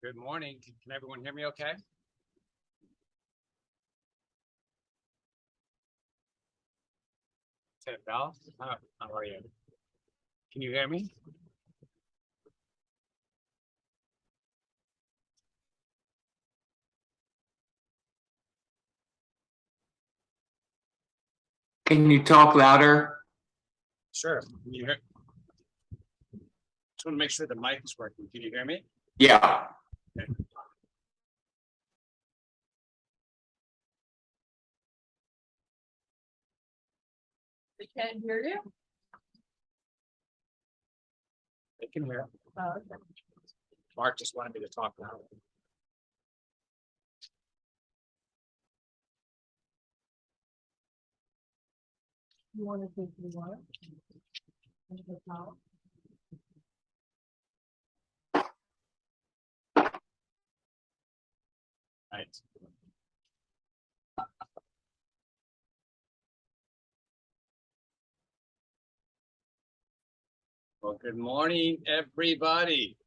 Good morning. Can everyone hear me okay? Ted Bell, how are you? Can you hear me? Can you talk louder? Sure. Can you hear? Just want to make sure the mic is working. Can you hear me? Yeah. Okay. They can't hear you? I can hear. Oh, okay. Mark just wanted me to talk loud. You want to take the water? And the towel? Right. Well, good morning, everybody.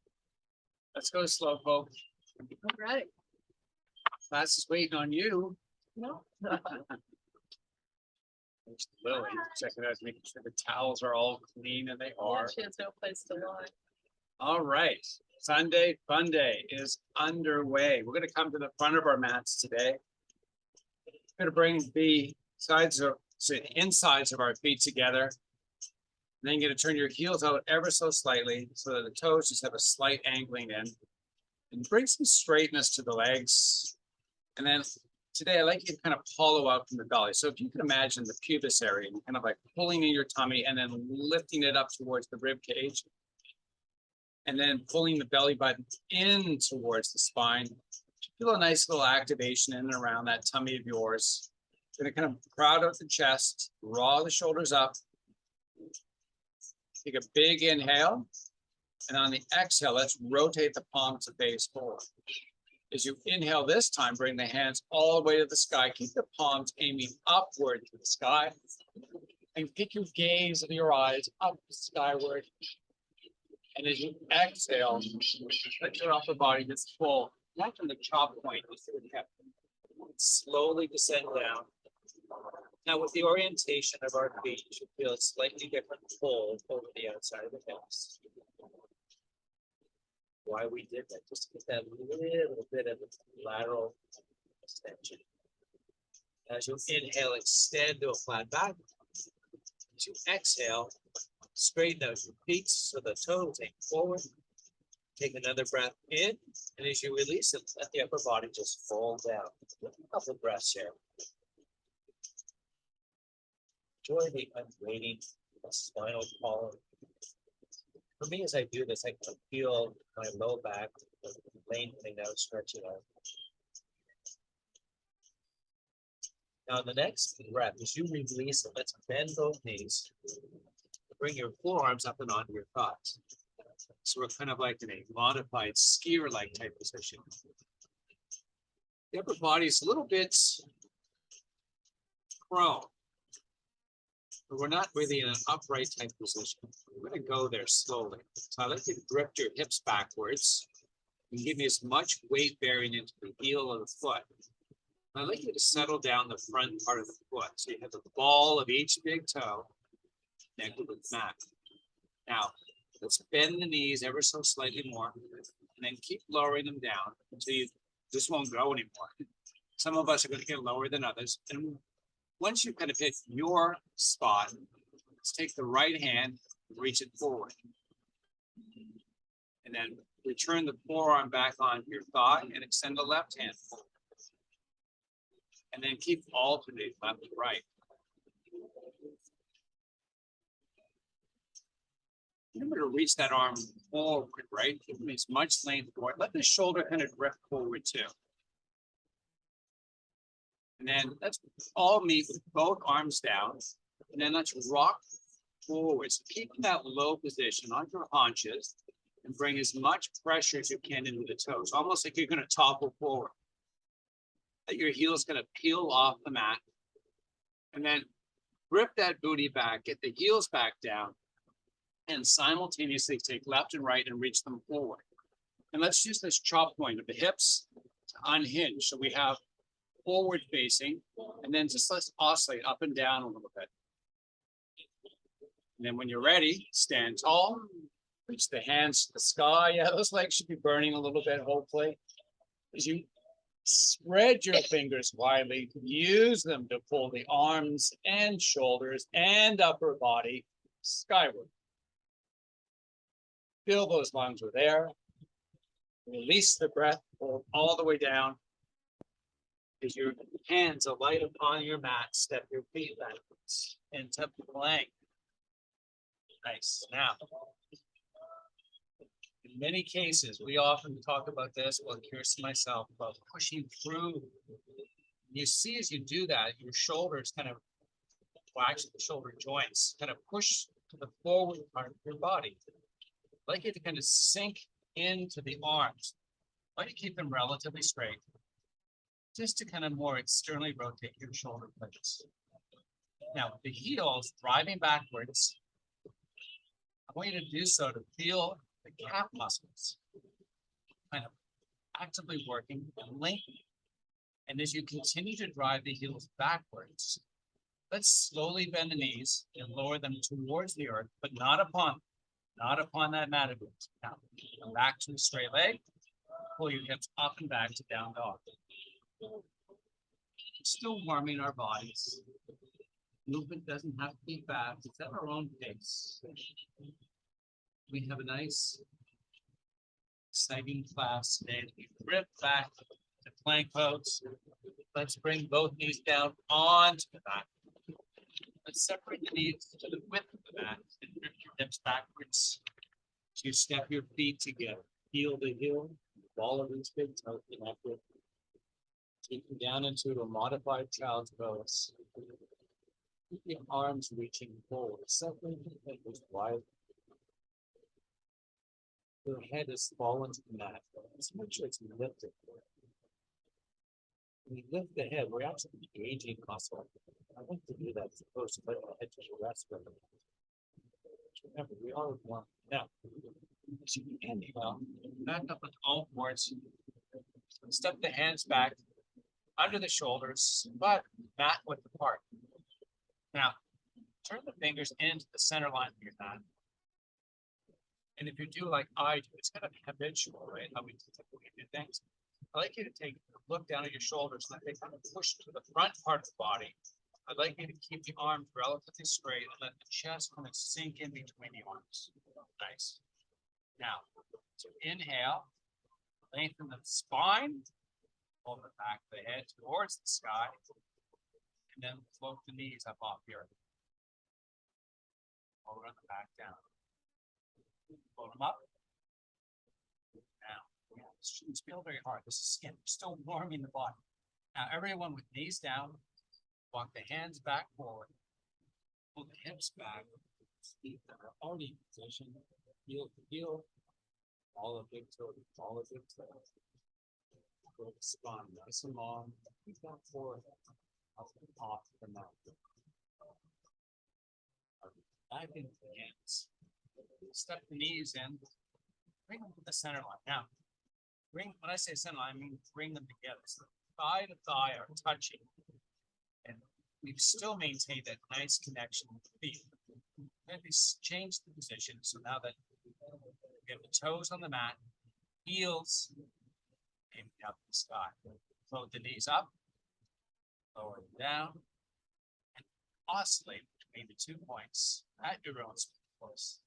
Let's go slow, folks. All right. Class is waiting on you. No. There's Lily, checking out, making sure the towels are all clean, and they Yeah, are. she has no place to lie. All right, Sunday Funday is underway. We're going to come to the front of our mats today. We're going to bring the insides of our feet together. And then you're going to turn your heels out ever so slightly so that the toes just have a slight angling in. And bring some straightness to the legs. And then today, I'd like you to kind of hollow out from the belly. So if you can imagine the pubis area, kind of like pulling in your tummy and then lifting it up towards the rib cage. And then pulling the belly button in towards the spine. Feel a nice little activation in and around that tummy of yours. Going to kind of crowd out the chest, draw the shoulders up. Take a big inhale. And on the exhale, let's rotate the palm to face forward. As you inhale this time, bring the hands all the way to the sky. Keep the palms aiming upward to the sky. And pick your gaze of your eyes up skyward. And as you exhale, let your upper body just full, not from the chop point, slowly descend down. Now with the orientation of our feet, you should feel a slightly different fold over the outside of the hips. Why we did that, just to get that little bit of lateral extension. As you inhale, extend to a flat back. As you exhale, straighten out your feet so the toes hang forward. Take another breath in, and as you release it, let the upper body just fall down. A couple of breaths here. Enjoy the ungrading spinal column. For me, as I do this, I can feel my low back lengthening out, stretching out. Now, the next breath, as you release it, let's bend both knees. Bring your forearms up and onto your thighs. So we're kind of like in a modified skier-like type position. The upper body is a little bit prone. But we're not really in an upright type position. We're going to go there slowly. So I'd like you to drift your hips backwards and give me as much weight bearing into the heel of the foot. And I'd like you to settle down the front part of the foot. So you have the ball of each big toe connected with the mat. Now, let's bend the knees ever so slightly more and then keep lowering them down until you just won't go anymore. Some of us are going to get lower than others. And once you kind of hit your spot, let's take the right hand and reach it forward. And then return the forearm back onto your thigh and extend the left hand forward. And then keep alternating left and right. Remember to reach that arm forward, right? Give me as much length forward. Let the shoulder kind of drift forward too. And then let's all meet with both arms down. And then let's rock forward. So keep that low position on your haunches and bring as much pressure as you can into the toes, almost like you're going to topple forward. That your heel is going to peel off the mat. And then grip that booty back, get the heels back down, and simultaneously take left and right and reach them forward. And let's use this chop point of the hips to unhinge. So we have forward facing, and then just let's oscillate up and down a little bit. And then when you're ready, stand tall, reach the hands to the sky. Yeah, those legs should be burning a little bit, hopefully. As you spread your fingers widely, use them to pull the arms and shoulders and upper body skyward. Fill those lungs with air. Release the breath, pull all the way down. As your hands are light upon your mat, step your feet backwards into plank. Nice. Now, in many cases, we often talk about this, well, Kirsten and myself, about pushing through. You see, as you do that, your shoulders kind of, well, actually the shoulder joints kind of push to the forward part of your body. I'd like you to kind of sink into the arms. I'd like to keep them relatively straight, just to kind of more externally rotate your shoulder blades. Now, the heels driving backwards, I want you to do so to feel the calf muscles kind of actively working and linking. And as you continue to drive the heels backwards, let's slowly bend the knees and lower them towards the earth, but not upon that mat of yours. Now, come back to a straight leg, pull your hips up and back to down dog. Still warming our bodies. Movement doesn't have to be fast, it's at our own pace. We have a nice, exciting class today. We rip back to plank pose. Let's bring both knees down onto the mat. Let's separate the knees to the width of the mat and drift your hips backwards. So you step your feet together, heel to heel, ball of these big toes connected. Taking down into a modified child's pose. Keep the arms reaching forward, separating the fingers wide. Your head is fallen to the mat. Let's make sure it's lifted. When we lift the head, we're actually engaging muscle. I like to do that as opposed to letting the head just rest for a minute. Remember, we are one. Now, as you inhale, back up with all fours. Step the hands back under the shoulders, but mat width apart. Now, turn the fingers into the center line of your mat. And if you do like I do, it's kind of habitual, right? How we typically do things. I'd like you to take a look down at your shoulders, let they kind of push to the front part of the body. I'd like you to keep the arms relatively straight and let the chest kind of sink in between the arms. Nice. Now, so inhale, lengthen the spine, pull the back of the head towards the sky, and then float the knees up off the earth. Over on the back down. Float them up. Now, yeah, this shouldn't feel very hard. This is skin, still warming the body. Now, everyone with knees down, walk the hands back forward, pull the hips back, feet that are already in position, heel to heel, all the big toe, all the big toes. Go the spine nice and long, keep that forward, up and off the mouth. Back into the hands. Step the knees in, bring them to the center line. Now, when I say center line, I mean bring them together. So thigh to thigh are touching. And we've still maintained that nice connection with the feet. Maybe change the position. So now that we have the toes on the mat, heels aiming up the sky. Float the knees up, lower them down, and oscillate between the 2 points at your own speed, of course.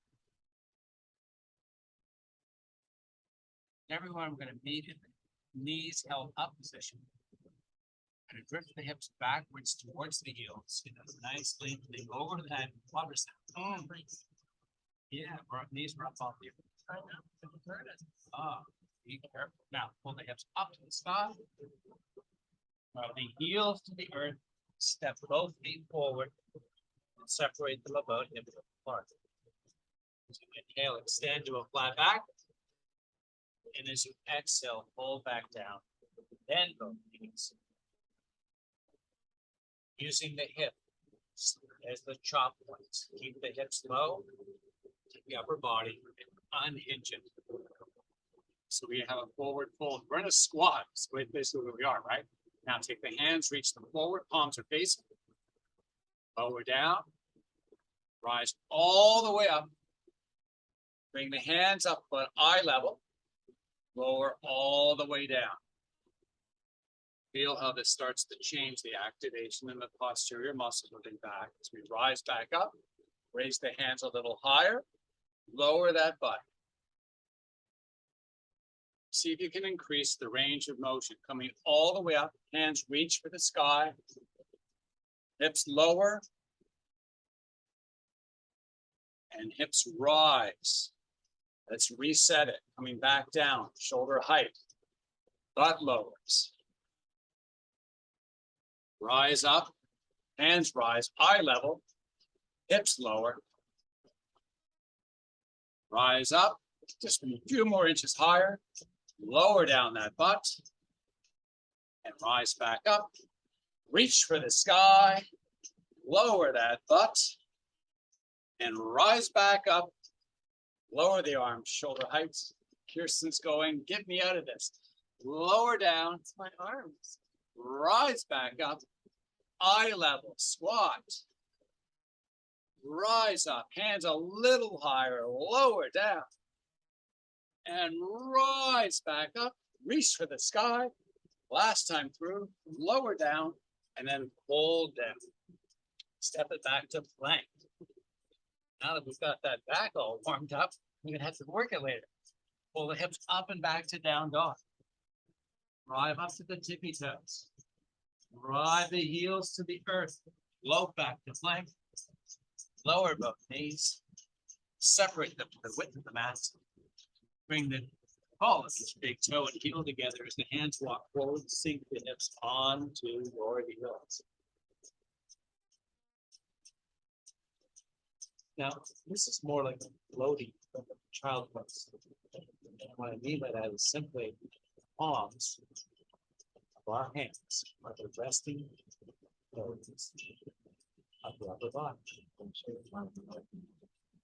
Everyone, we're going to meet in the knees held up position. And drift the hips backwards towards the heels. You know, nice lengthening over that quadricep. Yeah, knees are up off the be careful. Now, pull the hips up to the sky. The heels to the earth. Step both feet forward and separate them about hip width apart. As you inhale, extend to a flat back. And as you exhale, pull back down. Then both knees. Using the hip as the chop points. Keep the hips low, keep the upper body, and unhinge it. So we have a forward fold. We're in a squat. That's basically where we are, right? Now take the hands, reach them forward, palms are facing. Lower down. Rise all the way up. Bring the hands up at eye level. Lower all the way down. Feel how this starts to change the activation in the posterior muscles moving back as we rise back up. Raise the hands a little higher. Lower that butt. See if you can increase the range of motion coming all the way up. Hands reach for the sky. Hips lower. And hips rise. Let's reset it. Coming back down. Shoulder height. Butt lowers. Rise up. Hands rise. Eye level. Hips lower. Rise up. Just a few more inches higher. Lower down that butt. And rise back up. Reach for the sky. Lower that butt. And rise back up. Lower the arms, shoulder heights. Kirsten's going, get me out of this. Lower down. It's my arms. Rise back up. Eye level, squat. Rise up, hands a little higher, lower down. And rise back up. Reach for the sky. Last time through, lower down, and then hold down. Step it back to plank. Now that we've got that back all warmed up, we're gonna have to work it later. Pull the hips up and back to down dog. Drive up to the tippy toes. Drive the heels to the earth. Float back to plank. Lower both knees. Separate them to the width of the mat. Bring the tallest big toe and heel together as the hands walk forward. Sink the hips onto your heels. Now, this is more like a floating than a child pose. And what I mean by that is simply the palms of our hands are the resting toes of the upper body.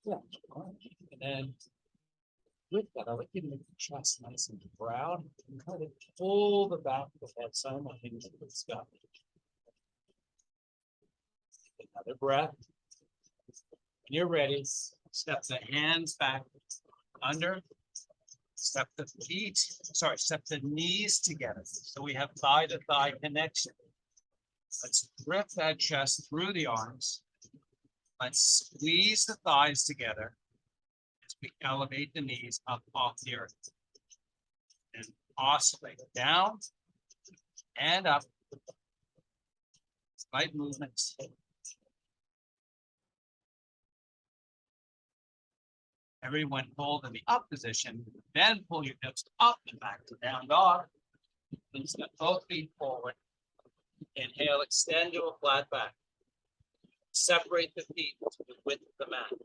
Yeah. And then with that, I like you to make the chest nice and proud and kind of pull the back of the head simultaneously with the sky. Another breath. When you're ready, step the hands back under, step the knees together. So we have thigh to thigh connection. Let's grip that chest through the arms. Let's squeeze the thighs together as we elevate the knees up off the earth. And oscillate down and up. Slight movements. Everyone hold in the up position, then pull your hips up and back to down dog. Then step both feet forward. Inhale, extend to a flat back. Separate the feet to the width of the mat.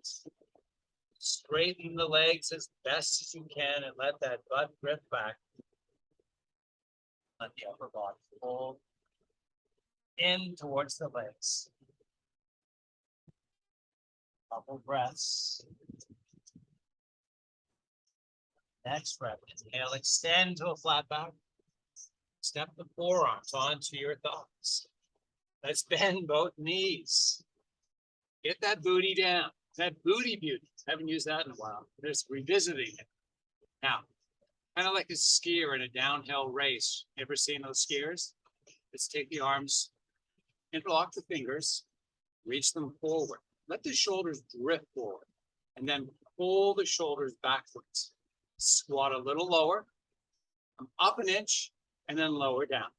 Straighten the legs as best as you can and let that butt drift back. Let the upper body fold in towards the legs. Couple breaths. Next breath, inhale, extend to a flat back. Step the forearms onto your thighs. Let's bend both knees. Get that booty down. That booty beauty. Haven't used that in a while. Just revisiting it. Now, kind of like a skier in a downhill race. You ever seen those skiers? Let's take the arms, interlock the fingers, reach them forward. Let the shoulders drift forward, and then pull the shoulders backwards. Squat a little lower, up an inch, and then lower down,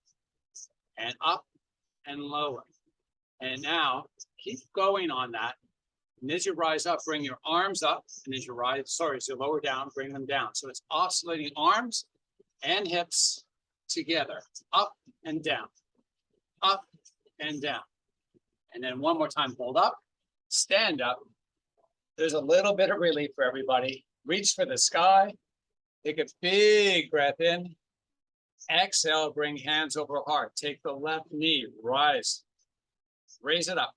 and up and lower. And now keep going on that. And as you rise up, bring your arms up, and as you lower down, bring them down. So it's oscillating arms and hips together, up and down, up and down. And then one more time, hold up, stand up. There's a little bit of relief for everybody. Reach for the sky. Take a big breath in. Exhale, bring hands over heart. Take the left knee, rise. Raise it up.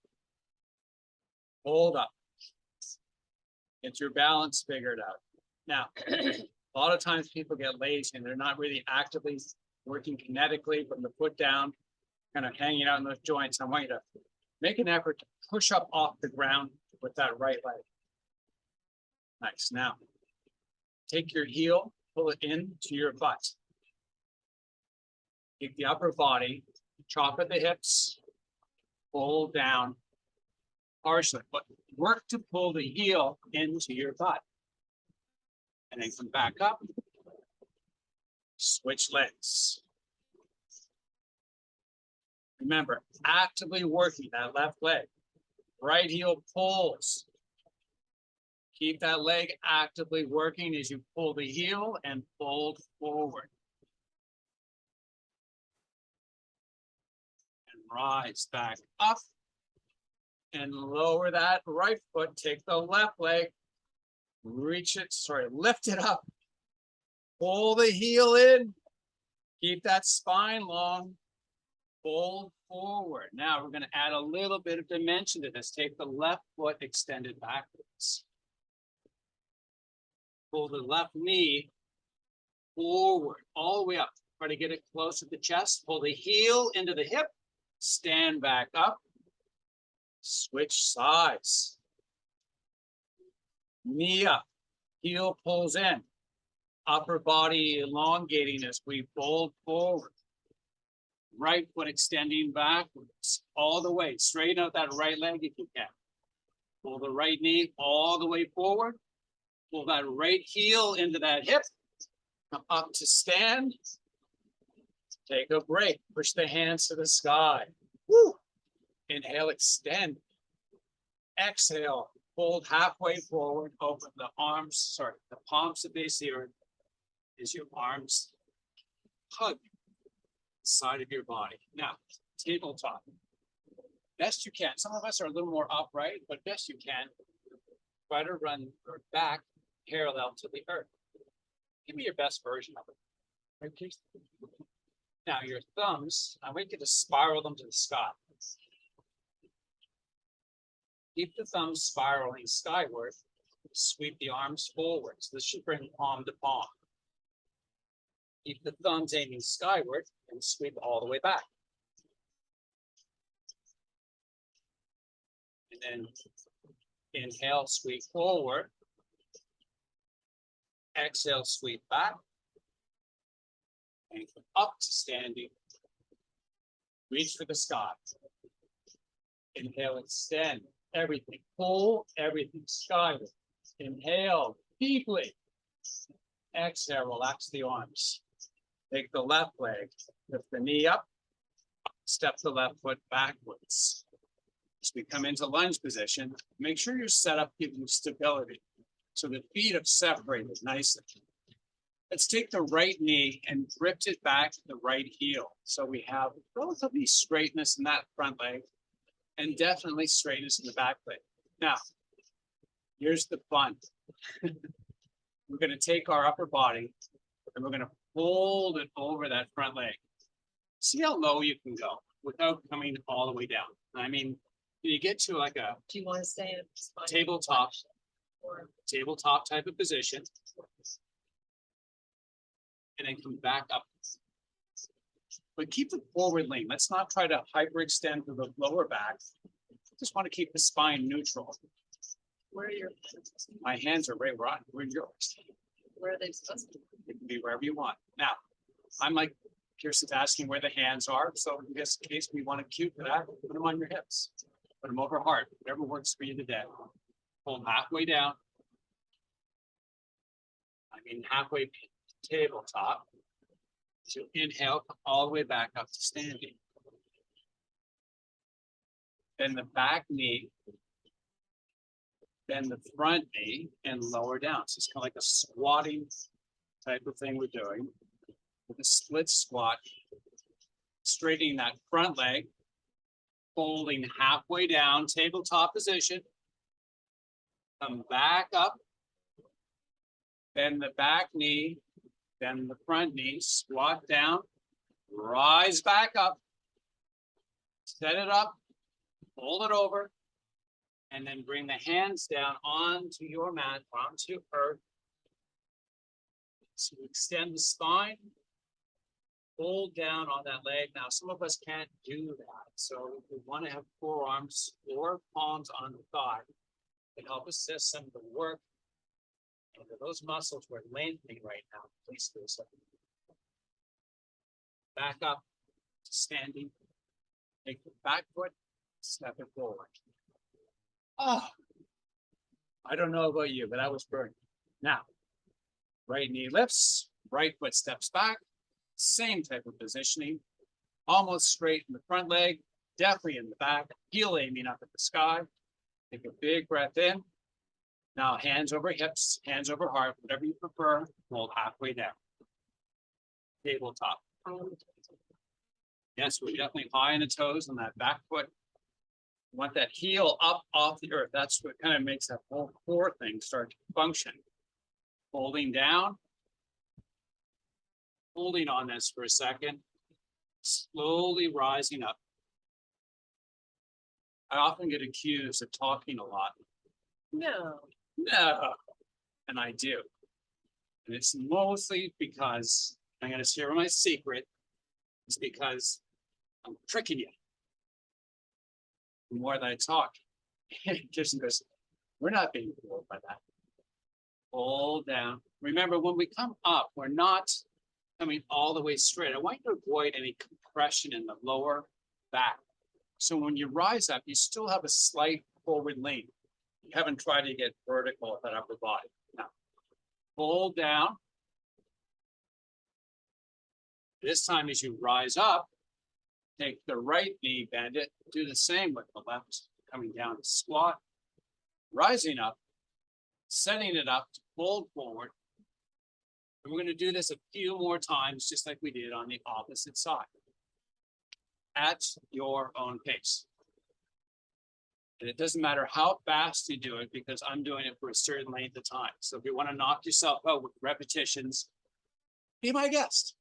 Hold up. Get your balance figured out. Now, A lot of times people get lazy and they're not really actively working kinetically from the foot down, kind of hanging out in those joints. I want you to make an effort to push up off the ground with that right leg. Nice. Now, take your heel, pull it into your butt. Keep the upper body, chop at the hips, pull down partially, but work to pull the heel into your butt. And then come back up, switch legs. Remember, actively working that left leg. Right heel pulls. Keep that leg actively working as you pull the heel and fold forward. And rise back up. And lower that right foot. Take the left leg. Reach it, lift it up. Pull the heel in. Keep that spine long. Fold forward. Now we're going to add a little bit of dimension to this. Take the left foot extended backwards. Pull the left knee forward, all the way up. Try to get it close to the chest. Pull the heel into the hip. Stand back up. Switch sides. Knee up. Heel pulls in. Upper body elongating as we fold forward. Right foot extending backwards all the way. Straighten out that right leg if you can. Pull the right knee all the way forward. Pull that right heel into that hip. Come up to stand. Take a break. Push the hands to the sky. Woo! Inhale, extend. Exhale, fold halfway forward. Open the arms, the palms of the ear as your arms hug the side of your body. Now, tabletop. Best you can. Some of us are a little more upright, but best you can. Try to run your back parallel to the earth. Give me your best version of it. Right, please. Now, your thumbs, I want you to spiral them to the sky. Keep the thumbs spiraling skyward. Sweep the arms forward. So this should bring palm to palm. Keep the thumbs aiming skyward and sweep all the way back. And then inhale, sweep forward. Exhale, sweep back. And come up to standing. Reach for the sky. Inhale, extend everything. Pull everything skyward. Inhale deeply. Exhale, relax the arms. Take the left leg, lift the knee up, step the left foot backwards. As we come into lunge position, make sure your setup gives you stability so the feet are separated nicely. Let's take the right knee and drift it back to the right heel. So we have relatively straightness in that front leg and definitely straightness in the back leg. Now, here's the fun. We're going to take our upper body and we're going to fold it over that front leg. See how low you can go without coming all the way down. I mean, you get to like a Do you want to stay in tabletop or type of position and then come back up. But keep the forward lean. Let's not try to hyperextend to the lower back. Just want to keep the spine neutral. where are your My hands are right where yours. where are they supposed to be? It can be wherever you want. Now, I'm like Kirsten's asking where the hands are. So in this case, we want to cue for that. Put them on your hips. Put them over heart. Whatever works for you today. Pull halfway down. I mean halfway tabletop. So inhale, come all the way back up to standing. Then the back knee. Then the front knee and lower down. So it's kind of like a squatting type of thing we're doing. With a split squat. Straightening that front leg. Folding halfway down, tabletop position. Come back up. Then the back knee. Then the front knee. Squat down. Rise back up. Set it up. Fold it over. And then bring the hands down onto your mat, onto earth. So extend the spine. Hold down on that leg. Now, some of us can't do that. So we want to have forearms or palms on the thigh to help assist some of the work. And for those muscles we're lengthening right now, please do so. Back up, standing. Take the back foot, step it forward. Oh, I don't know about you, but I was burning. Now, right knee lifts, right foot steps back, same type of positioning, almost straight in the front leg, definitely in the back, heel aiming up at the sky. Take a big breath in. Now, hands over hips, hands over heart, whatever you prefer, hold halfway down. Tabletop. Yes, we're definitely high on the toes on that back foot. Want that heel up off the earth. That's what kind of makes that whole core thing start to function. Holding down. Holding on this for a second. Slowly rising up. I often get accused of talking a lot. No. No, and I do. And it's mostly because I'm going to share my secret. It's because I'm tricking you. The more that I talk, Kirsten goes, we're not being fooled by that. Hold down. Remember, when we come up, we're not coming all the way straight. I want you to avoid any compression in the lower back. So when you rise up, you still have a slight forward lean. You haven't tried to get vertical with that upper body. Now, hold down. This time, as you rise up, take the right knee, bend it, do the same with the left, coming down to squat, rising up, setting it up to fold forward. And we're going to do this a few more times, just like we did on the opposite side, at your own pace. And it doesn't matter how fast you do it, because I'm doing it for a certain length of time. So if you want to knock yourself out with repetitions, be my guest.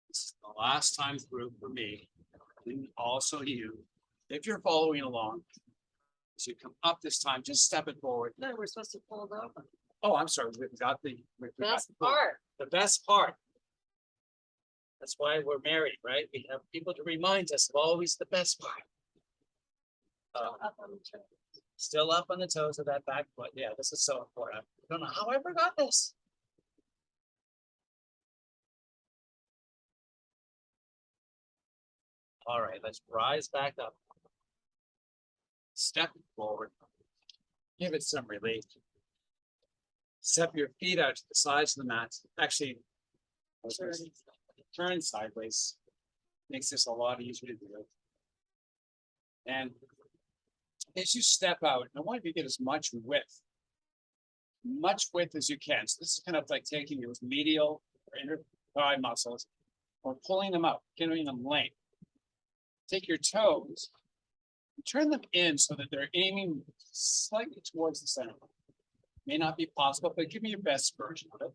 This is the last time through for me, and also you. If you're following along, as you come up this time, just step it forward. No, we're supposed to fold over. Oh, I'm sorry, we got the Best part. The best part. That's why we're married, right? We have people to remind us of always the best part. Up on the chair. Still up on the toes of that back foot. Yeah, this is so important. I don't know how I forgot this. All right, let's rise back up. Step forward. Give it some relief. Step your feet out to the sides of the mat. Actually, turn sideways. Makes this a lot easier to do. And as you step out, I want you to get as much width as you can. So this is kind of like taking your medial or inner thigh muscles or pulling them out, giving them length. Take your toes, and turn them in so that they're aiming slightly towards the center. May not be possible, but give me your best version of it.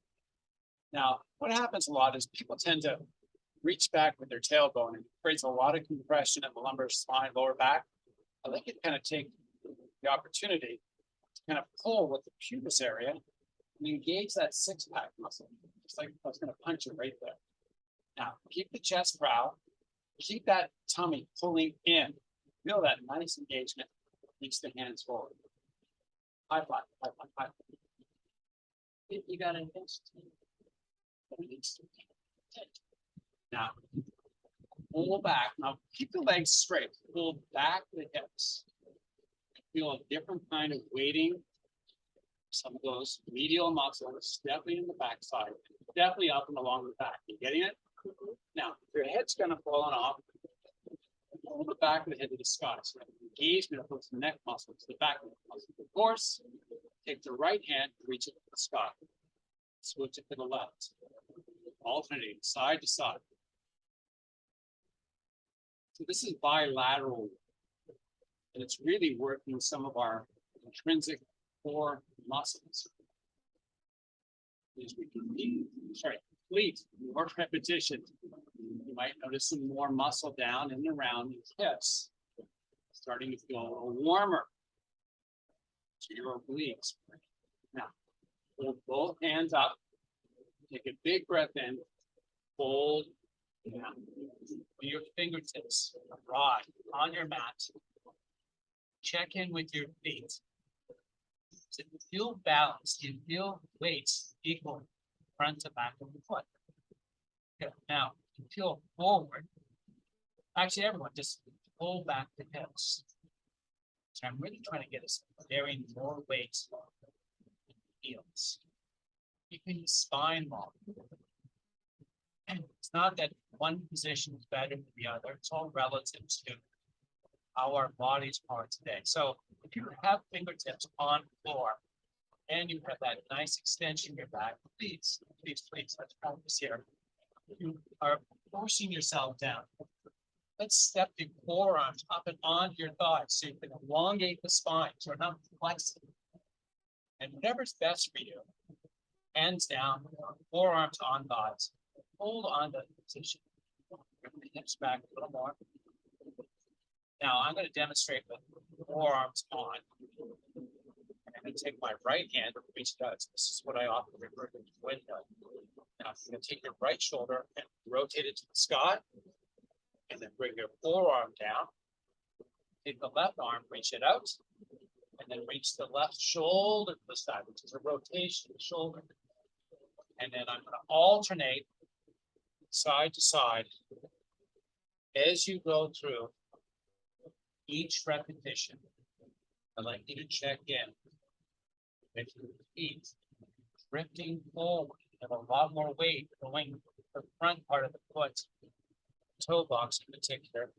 Now, what happens a lot is people tend to reach back with their tailbone and it creates a lot of compression in the lumbar spine, lower back. I like you to kind of take the opportunity to kind of pull with the pubis area and engage that six-pack muscle, just like I was going to punch it right there. Now, keep the chest proud. Keep that tummy pulling in. Feel that nice engagement. Reach the hands forward. High five, high five, high five. You got it. Now, pull back. Now, keep the legs straight. Pull back the hips. Feel a different kind of weighting. Some of those medial muscles, definitely in the backside, definitely up and along the back. You getting it? Now, your head's going to fall off. Pull the back of the head to the sky. So engagement of those neck muscles, the back of the muscles. Of course, take the right hand, reach it to the sky. Switch it to the left. Alternating side to side. So this is bilateral. And it's really working some of our intrinsic core muscles. As we complete more repetition, you might notice some more muscle down and around your hips, starting to feel a little warmer to your obliques. Now, hold both hands up, take a big breath in, hold down. Your fingertips broad on your mat. Check in with your feet. So you feel balanced, you feel weights equal front to back of the foot. Okay, now you feel forward. Actually, everyone just pull back the hips. So I'm really trying to get us carrying more weight in the heels. Keeping the spine long. And it's not that one position is better than the other. It's all relative to how our bodies are today. So if you have fingertips on the floor and you have that nice extension in your back, please, let's practice here. You are forcing yourself down. Let's step your forearms up and onto your thighs so you can elongate the spine so you're not flexing. And whatever's best for you, hands down, forearms on thighs. Hold on to the position. Bring the hips back a little more. Now I'm going to demonstrate with forearms on. I'm going to take my right hand, which does. This is what I often refer to as window. Now I'm going to take your right shoulder and rotate it to the sky, and then bring your forearm down. Take the left arm, reach it out, and then reach the left shoulder to the side, which is a rotation of the shoulder. And then I'm going to alternate side to side as you go through each repetition. I'd like you to check in with your feet drifting forward. You have a lot more weight going the front part of the foot, toe box in particular.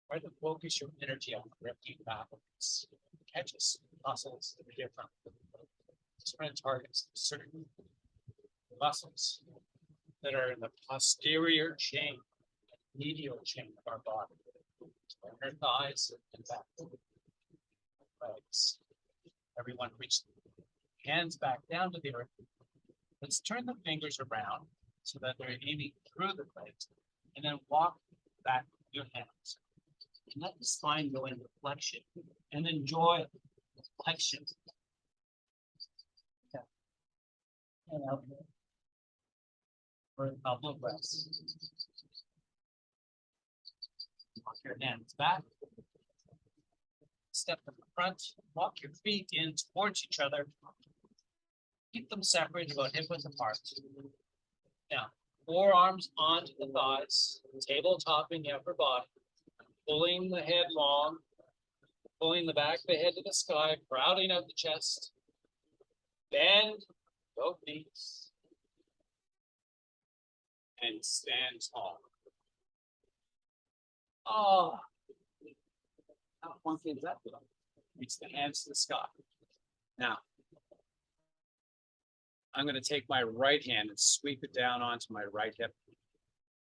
Try to focus your energy on drifting backwards. Catches muscles that are different. Just trying to target certain muscles that are in the posterior chain, medial chain of our body. Our thighs and back. Legs. Everyone reach the hands back down to the earth. Let's turn the fingers around so that they're aiming through the legs, and then walk back your hands. And let the spine go into flexion and enjoy flexion. Okay. And out here. For a couple of breaths. Walk your hands back. Step to the front. Walk your feet in towards each other. Keep them separated about hip width apart. Now, forearms onto the thighs, tabletopping the upper body, pulling the head long, pulling the back of the head to the sky, crowding out the chest. Bend both knees. And stand tall. Oh, how funky is that? Reach the hands to the sky. Now, I'm going to take my right hand and sweep it down onto my right hip.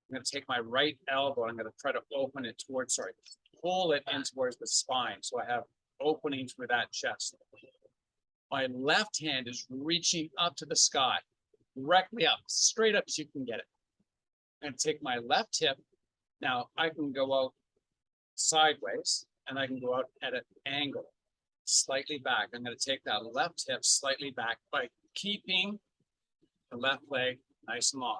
I'm going to take my right elbow. I'm going to try to open it towards, pull it in towards the spine. So I have openings for that chest. My left hand is reaching up to the sky, directly up, straight up as you can get it. I'm going to take my left hip. Now I can go out sideways and I can go out at an angle, slightly back. I'm going to take that left hip slightly back by keeping the left leg nice and long.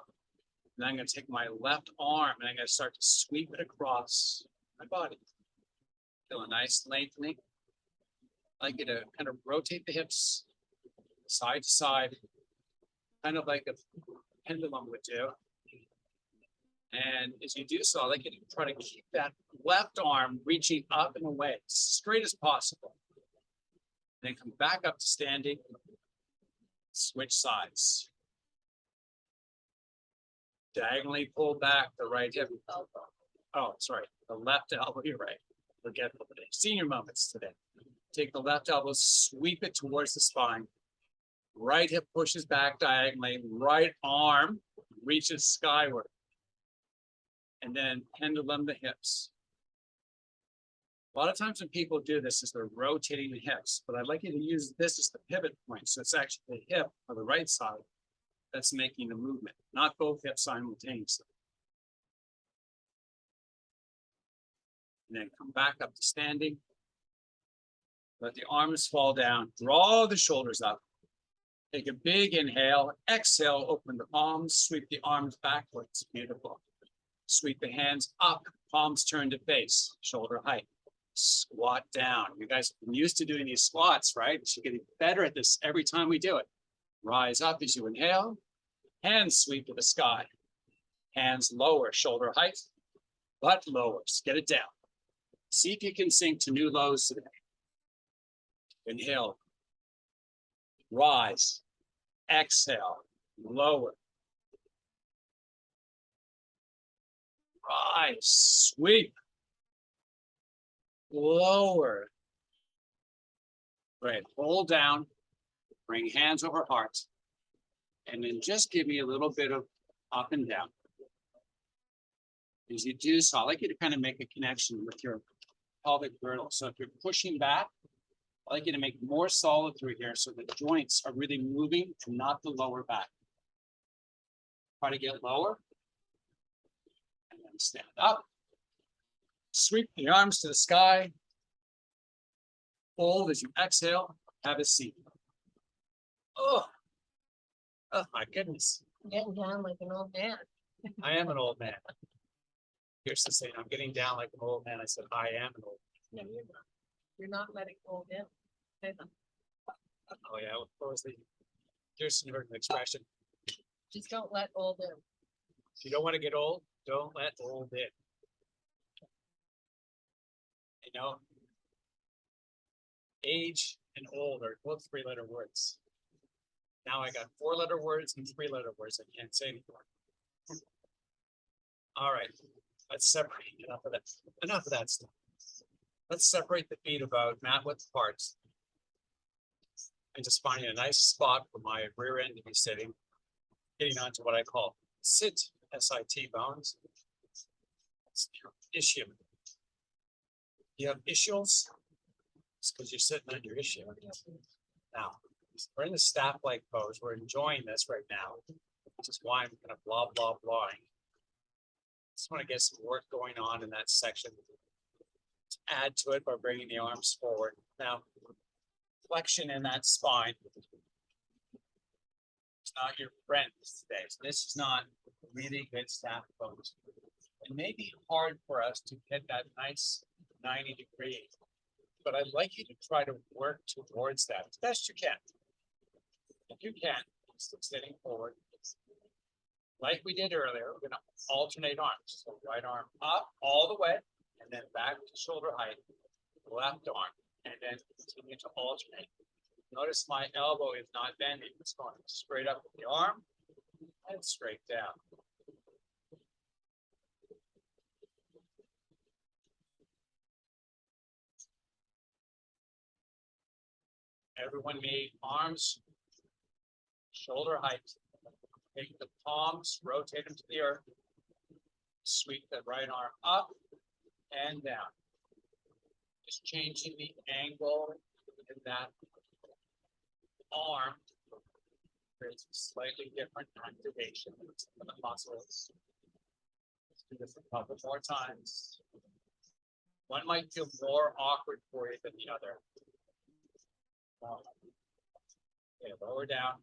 And I'm going to take my left arm and I'm going to start to sweep it across my body. Feel a nice lengthening. I like you to kind of rotate the hips side to side, kind of like a pendulum would do. And as you do so, I like you to try to keep that left arm reaching up and away, as straight as possible. Then come back up to standing, switch sides. Diagonally pull back the right hip. Oh, sorry, the left elbow, you're right. Forgetful today. Senior moments today. Take the left elbow, sweep it towards the spine. Right hip pushes back diagonally, right arm reaches skyward. And then pendulum the hips. A lot of times when people do this is they're rotating the hips, but I'd like you to use this as the pivot point. So it's actually the hip on the right side that's making the movement, not both hips simultaneously. And then come back up to standing. Let the arms fall down, draw the shoulders up. Take a big inhale, exhale, open the palms, sweep the arms backwards. Beautiful. Sweep the hands up, palms turn to face, shoulder height. Squat down. You guys have been used to doing these squats, right? You're getting better at this every time we do it. Rise up as you inhale, hands sweep to the sky. Hands lower, shoulder height, butt lowers. Get it down. See if you can sink to new lows today. Inhale, rise, exhale, lower. Rise, sweep, lower. Great, hold down, bring hands over heart, and then just give me a little bit of up and down. As you do so, I'd like you to kind of make a connection with your pelvic girdle. So if you're pushing back, I'd like you to make more solid through here so the joints are really moving and not the lower back. Try to get lower. And then stand up. Sweep the arms to the sky. Hold as you exhale. Have a seat. Oh my goodness. Getting down like an old man. I am an old man. Here's the saying, I'm getting down like an old man. I said, I am an old No, you're not. You're not letting old in. Say them. man. Oh yeah, what was the Kirsten heard an expression? Just don't let old in. If you don't want to get old, don't let old in. You know, age and old are both 3-letter words. Now I got 4-letter words and 3-letter words. I can't say anymore. All right, let's separate enough of that. Enough of that stuff. Let's separate the feet about mat width apart. And just finding a nice spot for my rear end to be sitting, getting onto what I call sit, S-I-T bones. It's your ischium. You have ischials, it's because you're sitting on your ischium. Now, we're in the staff-like pose. We're enjoying this right now, which is why I'm kind of blah, blah, blahing. Just want to get some work going on in that section. To add to it by bringing the arms forward. Now, flexion in that spine. It's not your friend today. So this is not really good staff pose. It may be hard for us to get that nice 90-degree, but I'd like you to try to work towards that as best you can. If you can, still sitting forward. Like we did earlier, we're going to alternate arms. So right arm up all the way, and then back to shoulder height, left arm, and then continue to alternate. Notice my elbow is not bending. It's going straight up with the arm and straight down. Everyone made arms, shoulder height. Take the palms, rotate them to the earth. Sweep the right arm up and down. Just changing the angle in that arm creates a slightly different activation of the muscles. Let's do this a couple more times. One might feel more awkward for you than the other. Okay, lower down.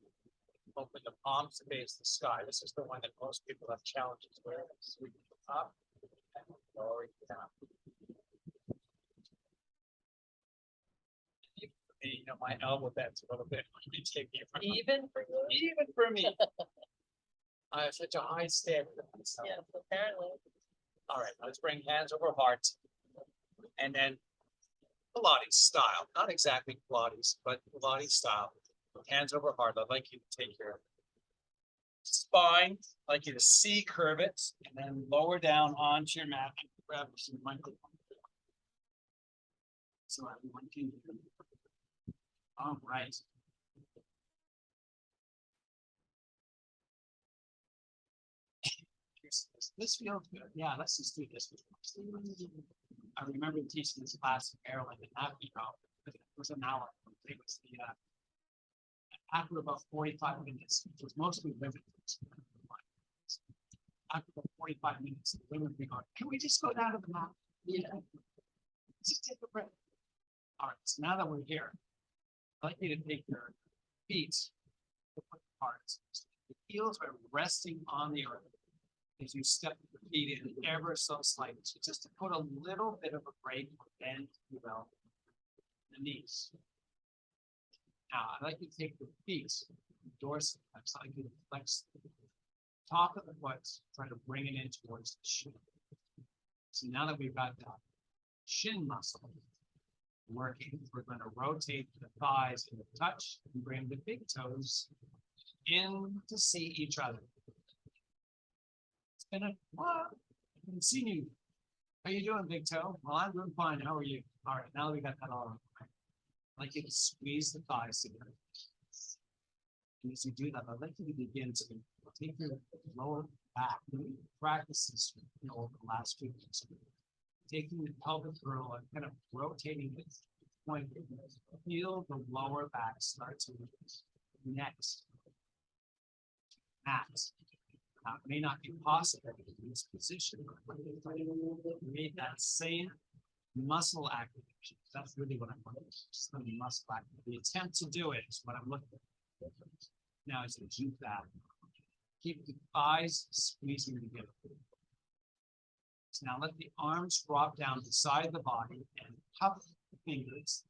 Open the palms to face the sky. This is the one that most people have challenges with. Sweep up and lowering down. You know, my elbow bends a little bit. Even for you? Even for me. I have such a high standard. So. Yes, apparently. All right, let's bring hands over heart. And then Pilates style. Not exactly Pilates, but Pilates style. Hands over heart. I'd like you to take your spine, I'd like you to C curve it, and then lower down onto your mat and grab some microphone. So everyone can hear. All right. Here's this. This feels good. Yeah, let's just do this. I remember teaching this class in Maryland and that, it was an hour. It was after about 45 minutes, which was mostly women. After about 45 minutes, the women would be going, can we just go down to the map? Yeah. Just take a break. All right, so now that we're here, I'd like you to take your feet, parts. The heels are resting on the earth as you step the feet in ever so slightly. So just to put a little bit of a break or bend, you will, the knees. Now, I'd like you to take the feet, dorsal flex. I'd like you to flex the top of the foot, try to bring it in towards the shin. So now that we've got that shin muscle working, we're going to rotate the thighs in the touch and bring the big toes in to see each other. It's been a while. I haven't seen you. How you doing, big toe? Well, I'm doing fine. How are you? All right, now that we got that all right. I'd like you to squeeze the thighs together. And as you do that, I'd like you to begin to take your lower back. We practice this, over the last 2 weeks. Taking the pelvic girdle and kind of rotating it. Point. Feel the lower back start to move. Next. Mat. Now, it may not be possible in this position. Create that same muscle activation. That's really what I'm looking for. Just the muscle activation. The attempt to do it is what I'm looking for. Now, as you do that, keep the thighs squeezing together. So now let the arms drop down beside the body and cup the fingers.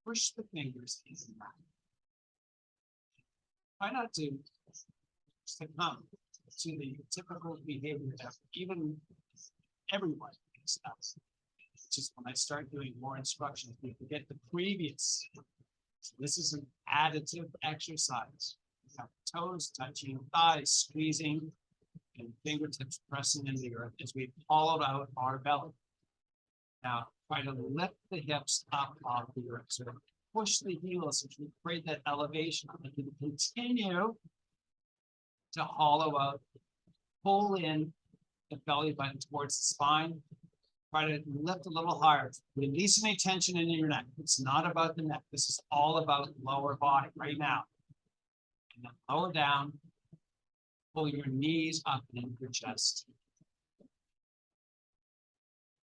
Push the fingers into the mat. Try not to succumb to the typical behavior that even everyone does. Just when I start doing more instructions, we forget the previous. So this is an additive exercise. We have toes touching, thighs squeezing, and fingertips pressing into the earth as we hollowed out our belly. Now, try to lift the hips up off the earth. So push the heels as we create that elevation. I'm going to continue to hollow out, pull in the belly button towards the spine. Try to lift a little higher. Release any tension in your neck. It's not about the neck. This is all about lower body right now. And then lower down. Pull your knees up into your chest.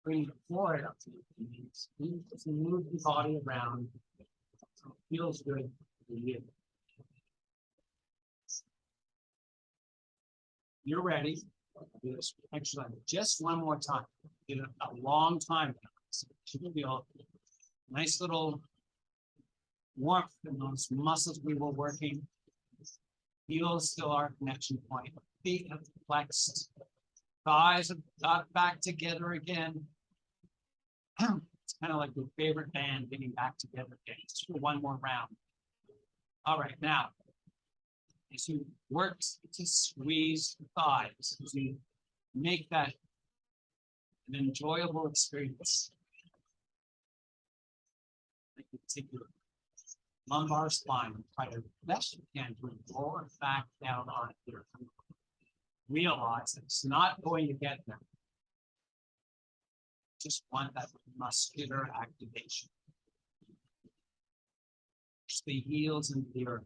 Bring your forehead up to your knees. Move the body around. So it feels good for you. You're ready. Do this exercise just one more time. Did it a long time. So you can feel nice little warmth in those muscles we were working. Heels still our connection point. Feet have flexed. Thighs have got back together again. It's kind of like your favorite band getting back together again. Just for one more round. All right, now, as you work to squeeze the thighs, as you make that an enjoyable experience. Like you take your lumbar spine and try to best you can to roll back down on it here. Realize that it's not going to get there. Just want that muscular activation. Push the heels into the earth.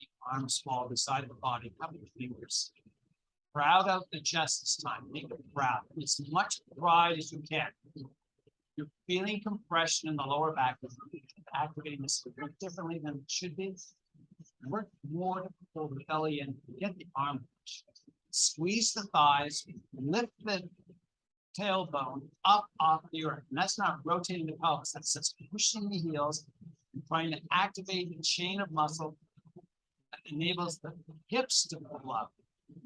The arms fall beside the body, cover your fingers. Proud out the chest this time. Make it proud. As much pride as you can. You're feeling compression in the lower back. Activating this a bit differently than it should be. Work more to pull the belly in. Get the arm. Squeeze the thighs. Lift the tailbone up off the earth. And that's not rotating the pelvis. That's just pushing the heels and trying to activate the chain of muscle that enables the hips to pull up.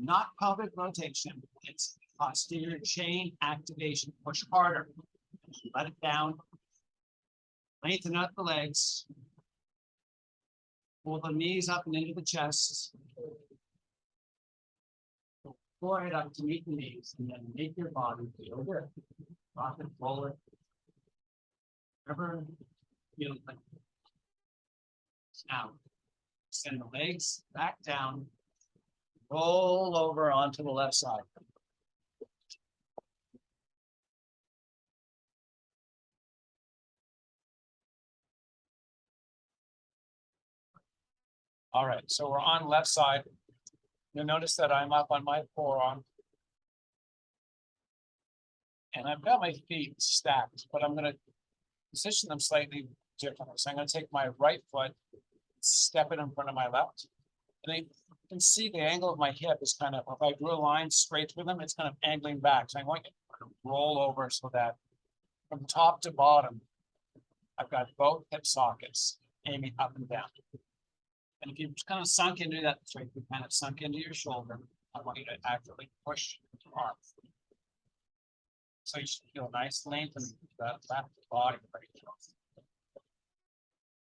Not pelvic rotation. It's posterior chain activation. Push harder. Let it down. Lengthen out the legs. Pull the knees up and into the chest. Forehead up to meet the knees, and then make your body feel good. Rock and roll it. Whatever feels like. Now, send the legs back down. Roll over onto the left side. All right, so we're on left side. You'll notice that I'm up on my forearm. And I've got my feet stacked, but I'm gonna position them slightly differently. So I'm gonna take my right foot, step it in front of my left. And you can see the angle of my hip is kind of, if I drew a line straight through them, it's kind of angling back. So I'm going to roll over so that from top to bottom, I've got both hip sockets aiming up and down. And if you've kind of sunk into that, so you kind of sunk into your shoulder, I want you to actively push your arm. So you should feel a nice lengthening of that left body right here.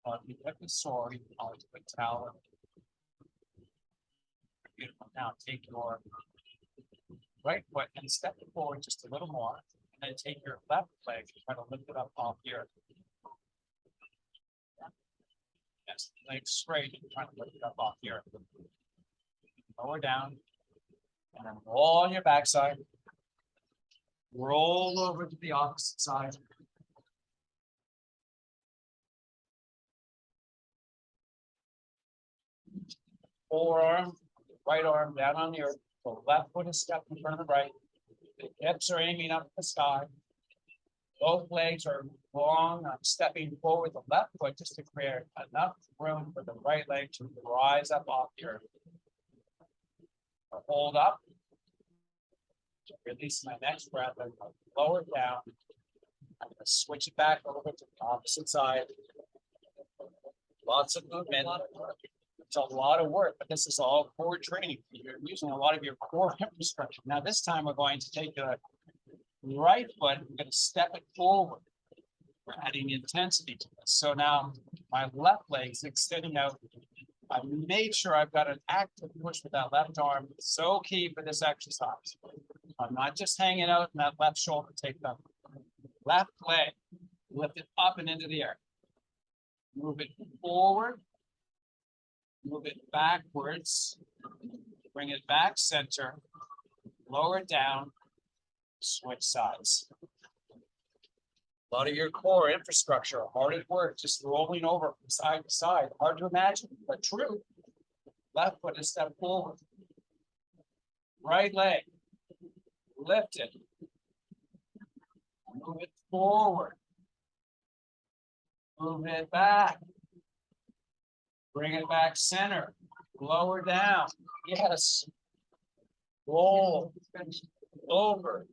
If you hip is sore, you can always put a towel. Beautiful. Now take your right foot and step it forward just a little more, and then take your left leg and try to lift it up off here. Yes, leg straight and try to lift it up off here. Lower down, and then roll on your backside. Roll over to the opposite side. Forearm, right arm down on the earth. The left foot is stepped in front of the right. The hips are aiming up the sky. Both legs are long. I'm stepping forward the left foot just to create enough room for the right leg to rise up off the earth. Hold up. Release my next breath and lower it down. I'm going to switch it back over to the opposite side. Lots of movement. It's a lot of work, but this is all core training. You're using a lot of your core infrastructure. Now, this time we're going to take the right foot, I'm going to step it forward. We're adding intensity to this. So now my left leg is extending out. I made sure I've got an active push with that left arm. It's so key for this exercise. I'm not just hanging out in that left shoulder. Take the left leg, lift it up and into the air. Move it forward. Move it backwards. Bring it back center. Lower it down. Switch sides. A lot of your core infrastructure, hard at work, just rolling over from side to side. Hard to imagine, but true. Left foot is step forward. Right leg. Lift it. Move it forward. Move it back. Bring it back center. Lower down. Yes. Roll over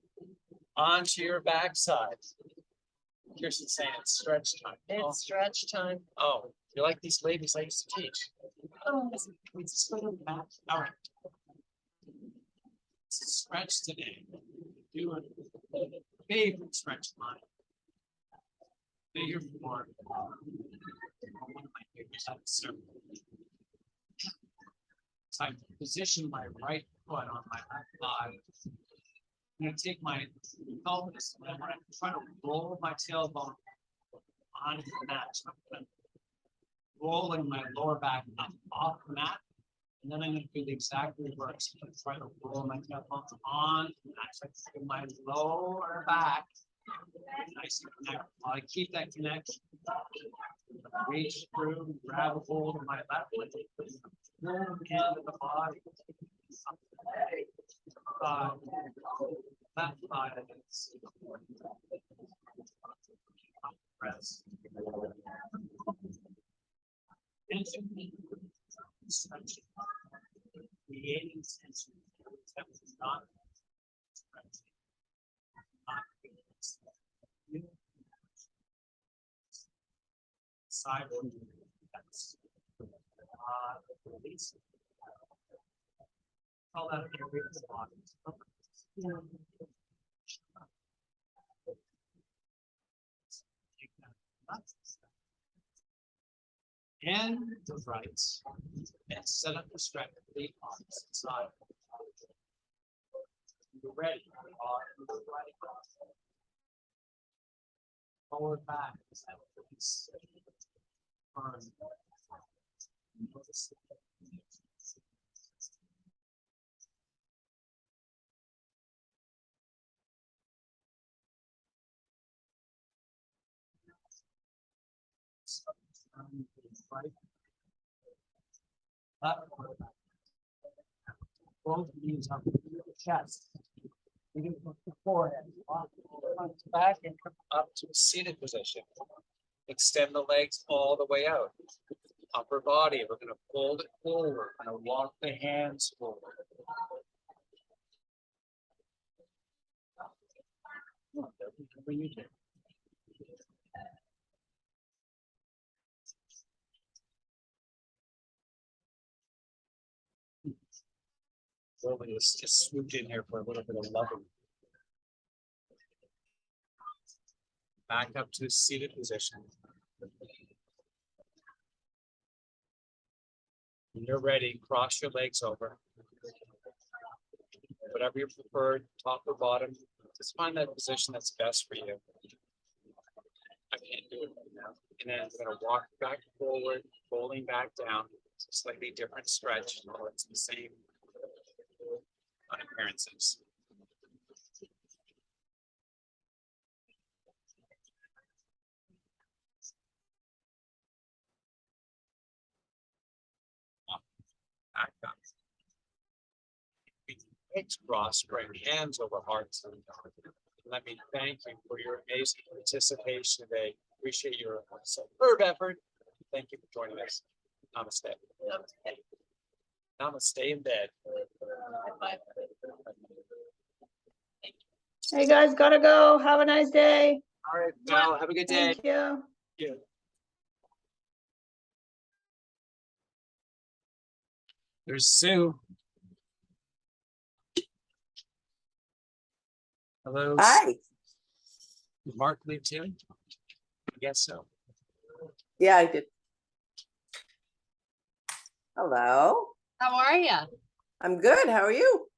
onto your backside. Kirsten's saying it's stretch time. It's stretch time. Oh, you're like these ladies I used to teach. Oh, it's sort of that. All right. Stretch today. Do a favorite stretch line. Figure four. One of my favorites. So I position my right foot on my left thigh. I'm going to take my pelvis and I'm going to try to roll my tailbone onto the mat. So I'm rolling my lower back up off the mat. And then I'm going to do the exact reverse. I'm going to try to roll my tailbone onto the mat. So I feel my lower back nice and connect. While I keep that connection, reach through, grab a hold of my left leg, pull into the body. Left side of it. Press. Tension. Stretching. Creating tension. Not stretching. Not sideward. Release. Call that area of the body. And the right, and set up the stretch of the opposite side. You're ready. Right. Forward back. Turn. Up. Both knees on the chest. You can put the forehead front to back and come up to a seated position. Extend the legs all the way out. Upper body, we're gonna fold it forward, we're gonna walk the hands forward. What you do? So we just swooped in here for a little bit of loving. Back up to a seated position. When you're ready, cross your legs over. Whatever your preferred, top or bottom, just find that position that's best for you. I can't do it right now. And then I'm gonna walk back forward, folding back down. It's a slightly different stretch, although it's the same on appearances. Back up. Legs crossed, right hands over hearts. Let me thank you for your amazing participation today. Appreciate your superb effort. Thank you for joining us. Namaste. Namaste in bed. Hey, guys, gotta go. Have a nice day. All right, Val, have a good day. Thank you. Yeah. There's Sue. Hello. Hi, Did Mark leave too? I guess so. yeah, I did. Hello, How are you? I'm good. How are you?